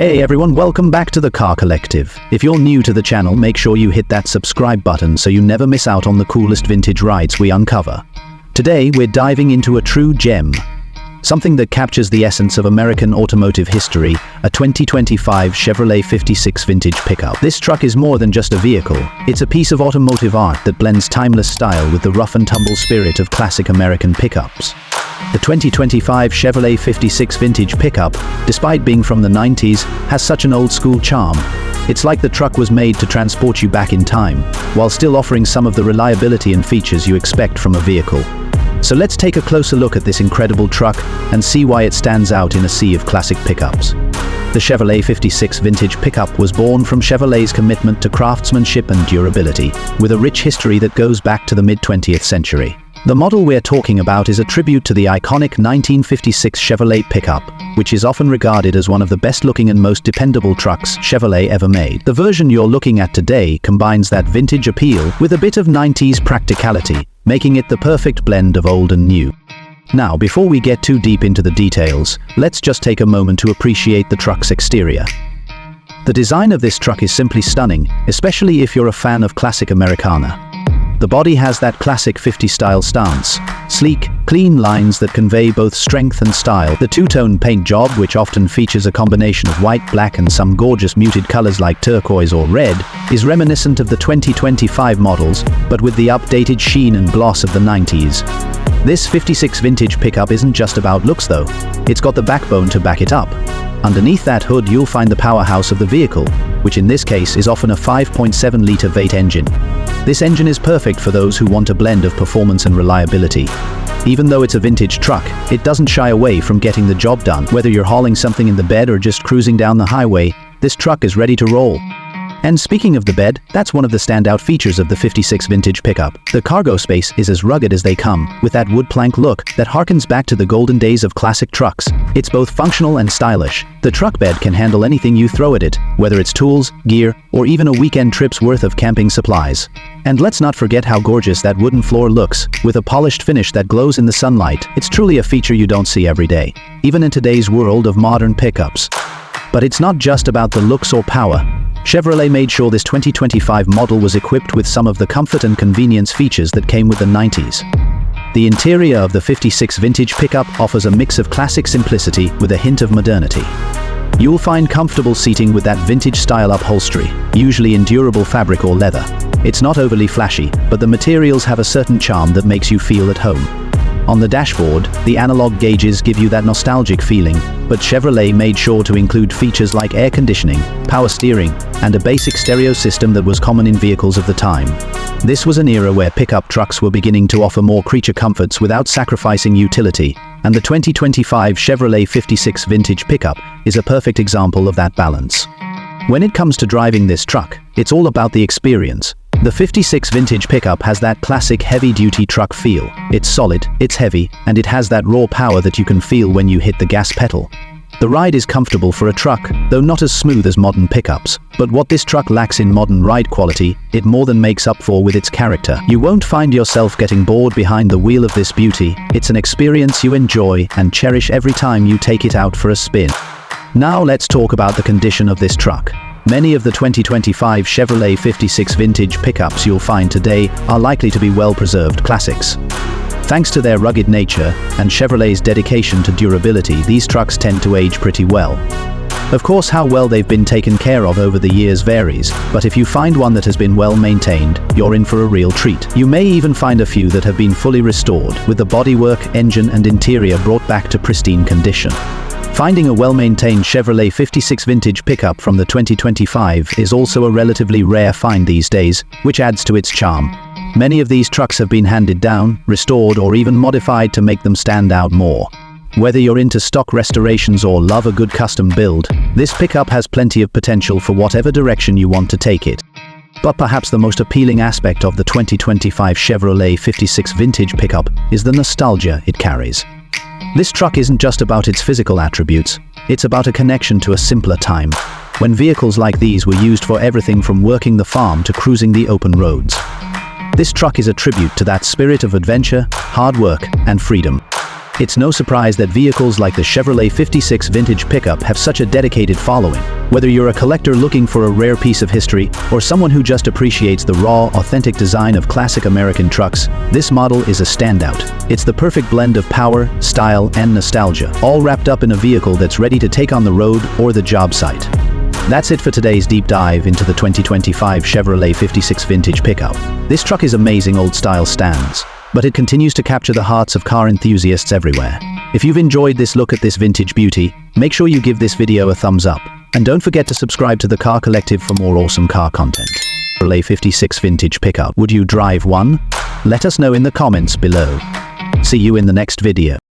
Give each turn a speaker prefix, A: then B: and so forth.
A: Hey everyone, welcome back to the Car Collective. If you're new to the channel, make sure you hit that subscribe button so you never miss out on the coolest vintage rides we uncover. Today, we're diving into a true gem. Something that captures the essence of American automotive history, a 2025 Chevrolet 56 vintage pickup. This truck is more than just a vehicle. It's a piece of automotive art that blends timeless style with the rough-and-tumble spirit of classic American pickups. The 2025 Chevrolet 56 vintage pickup, despite being from the 90s, has such an old-school charm. It's like the truck was made to transport you back in time, while still offering some of the reliability and features you expect from a vehicle. So let's take a closer look at this incredible truck and see why it stands out in a sea of classic pickups. The Chevrolet 56 vintage pickup was born from Chevrolet's commitment to craftsmanship and durability, with a rich history that goes back to the mid-20th century. The model we're talking about is a tribute to the iconic 1956 Chevrolet pickup, which is often regarded as one of the best-looking and most dependable trucks Chevrolet ever made. The version you're looking at today combines that vintage appeal with a bit of 90s practicality, making it the perfect blend of old and new. Now, before we get too deep into the details, let's just take a moment to appreciate the truck's exterior. The design of this truck is simply stunning, especially if you're a fan of classic Americana. The body has that classic 50s-style stance, sleek, clean lines that convey both strength and style. The two-tone paint job, which often features a combination of white, black, and some gorgeous muted colors like turquoise or red, is reminiscent of the 2025 models, but with the updated sheen and gloss of the 90s. This 56 vintage pickup isn't just about looks though, it's got the backbone to back it up. Underneath that hood you'll find the powerhouse of the vehicle, which in this case is often a 5.7-liter V8 engine. This engine is perfect for those who want a blend of performance and reliability. Even though it's a vintage truck, it doesn't shy away from getting the job done. Whether you're hauling something in the bed or just cruising down the highway, this truck is ready to roll. And speaking of the bed, that's one of the standout features of the 56 vintage pickup. The cargo space is as rugged as they come, with that wood plank look that harkens back to the golden days of classic trucks. It's both functional and stylish. The truck bed can handle anything you throw at it, whether it's tools, gear, or even a weekend trip's worth of camping supplies. And let's not forget how gorgeous that wooden floor looks, with a polished finish that glows in the sunlight. It's truly a feature you don't see every day, even in today's world of modern pickups. But it's not just about the looks or power. Chevrolet made sure this 2025 model was equipped with some of the comfort and convenience features that came with the 90s. The interior of the 56 vintage pickup offers a mix of classic simplicity with a hint of modernity. You'll find comfortable seating with that vintage-style upholstery, usually in durable fabric or leather. It's not overly flashy, but the materials have a certain charm that makes you feel at home. On the dashboard, the analog gauges give you that nostalgic feeling, but Chevrolet made sure to include features like air conditioning, power steering, and a basic stereo system that was common in vehicles of the time. This was an era where pickup trucks were beginning to offer more creature comforts without sacrificing utility, and the 2025 Chevrolet 56 vintage pickup is a perfect example of that balance. When it comes to driving this truck, it's all about the experience. The 56 vintage pickup has that classic heavy-duty truck feel. It's solid, it's heavy, and it has that raw power that you can feel when you hit the gas pedal. The ride is comfortable for a truck, though not as smooth as modern pickups. But what this truck lacks in modern ride quality, it more than makes up for with its character. You won't find yourself getting bored behind the wheel of this beauty. It's an experience you enjoy and cherish every time you take it out for a spin. Now let's talk about the condition of this truck. Many of the 2025 Chevrolet 56 vintage pickups you'll find today are likely to be well-preserved classics. Thanks to their rugged nature and Chevrolet's dedication to durability, these trucks tend to age pretty well. Of course, how well they've been taken care of over the years varies, but if you find one that has been well maintained, you're in for a real treat. You may even find a few that have been fully restored, with the bodywork, engine, and interior brought back to pristine condition. Finding a well-maintained Chevrolet 56 vintage pickup from the 2025 is also a relatively rare find these days, which adds to its charm. Many of these trucks have been handed down, restored, or even modified to make them stand out more. Whether you're into stock restorations or love a good custom build, this pickup has plenty of potential for whatever direction you want to take it. But perhaps the most appealing aspect of the 2025 Chevrolet 56 vintage pickup is the nostalgia it carries. This truck isn't just about its physical attributes, it's about a connection to a simpler time, when vehicles like these were used for everything from working the farm to cruising the open roads. This truck is a tribute to that spirit of adventure, hard work, and freedom. It's no surprise that vehicles like the Chevrolet 56 vintage pickup have such a dedicated following. Whether you're a collector looking for a rare piece of history, or someone who just appreciates the raw, authentic design of classic American trucks, this model is a standout. It's the perfect blend of power, style, and nostalgia, all wrapped up in a vehicle that's ready to take on the road or the job site. That's it for today's deep dive into the 2025 Chevrolet 56 vintage pickup. This truck is amazing old-style stands, but it continues to capture the hearts of car enthusiasts everywhere. If you've enjoyed this look at this vintage beauty, make sure you give this video a thumbs up. And don't forget to subscribe to the Car Collective for more awesome car content. Chevrolet 56 vintage pickup. Would you drive one? Let us know in the comments below. See you in the next video.